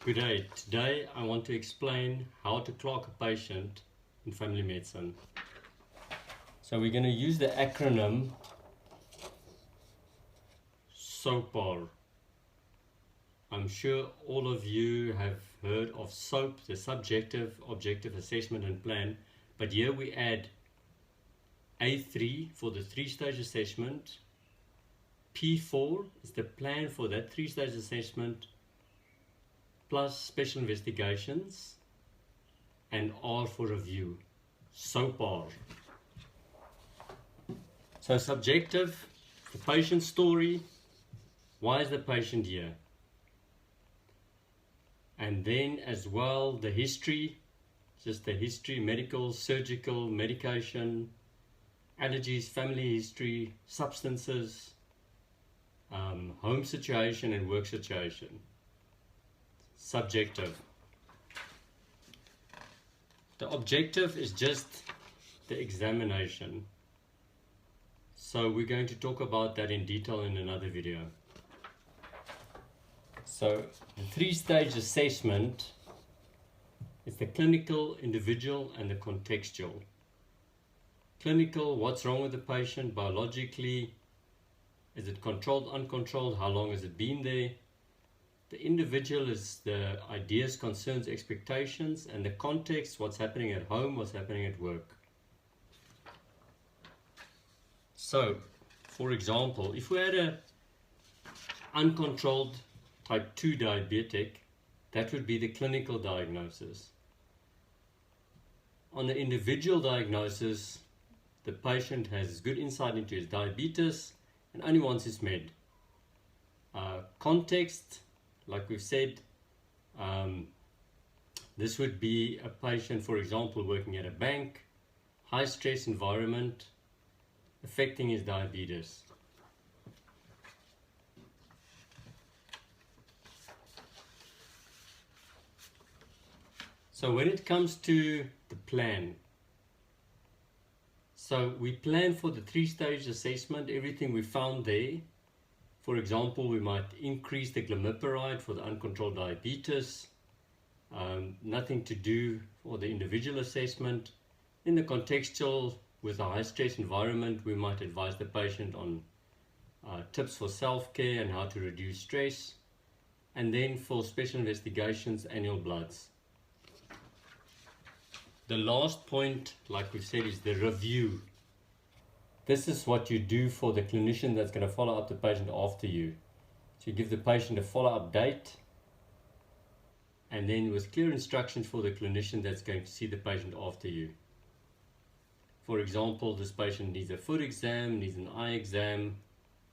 Good day. Today I want to explain how to clerk a patient in family medicine. So we're going to use the acronym SOAPR. I'm sure all of you have heard of SOAP, the Subjective Objective Assessment and Plan, but here we add A3 for the 3-stage assessment, P4 is the plan for that 3-stage assessment, plus special investigations, and R for review, SOAPR. So subjective, the patient's story, why is the patient here? And then as well the history, just the history, medical, surgical, medication, allergies, family history, substances, home situation and work situation. Subjective. The objective is just the examination. So we're going to talk about that in detail in another video. So the 3-stage assessment is the clinical, individual and the contextual. Clinical, what's wrong with the patient biologically? Is it controlled, uncontrolled? How long has it been there? The individual is the ideas, concerns, expectations, and the context, what's happening at home, what's happening at work. So, for example, if we had an uncontrolled type 2 diabetic, that would be the clinical diagnosis. On the individual diagnosis, the patient has good insight into his diabetes and only wants his med. Context, like we've said, this would be a patient, for example, working at a bank, high stress environment, affecting his diabetes. So when it comes to the plan, so we plan for the 3-stage assessment, everything we found there. For example, we might increase the glimepiride for the uncontrolled diabetes. Nothing to do for the individual assessment. In the contextual, with a high stress environment, we might advise the patient on tips for self-care and how to reduce stress. And then for special investigations, annual bloods. The last point, like we said, is the review. This is what you do for the clinician that's going to follow up the patient after you. So you give the patient a follow-up date, and then with clear instructions for the clinician that's going to see the patient after you. For example, this patient needs a foot exam, needs an eye exam,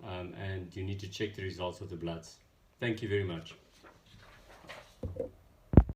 and you need to check the results of the bloods. Thank you very much.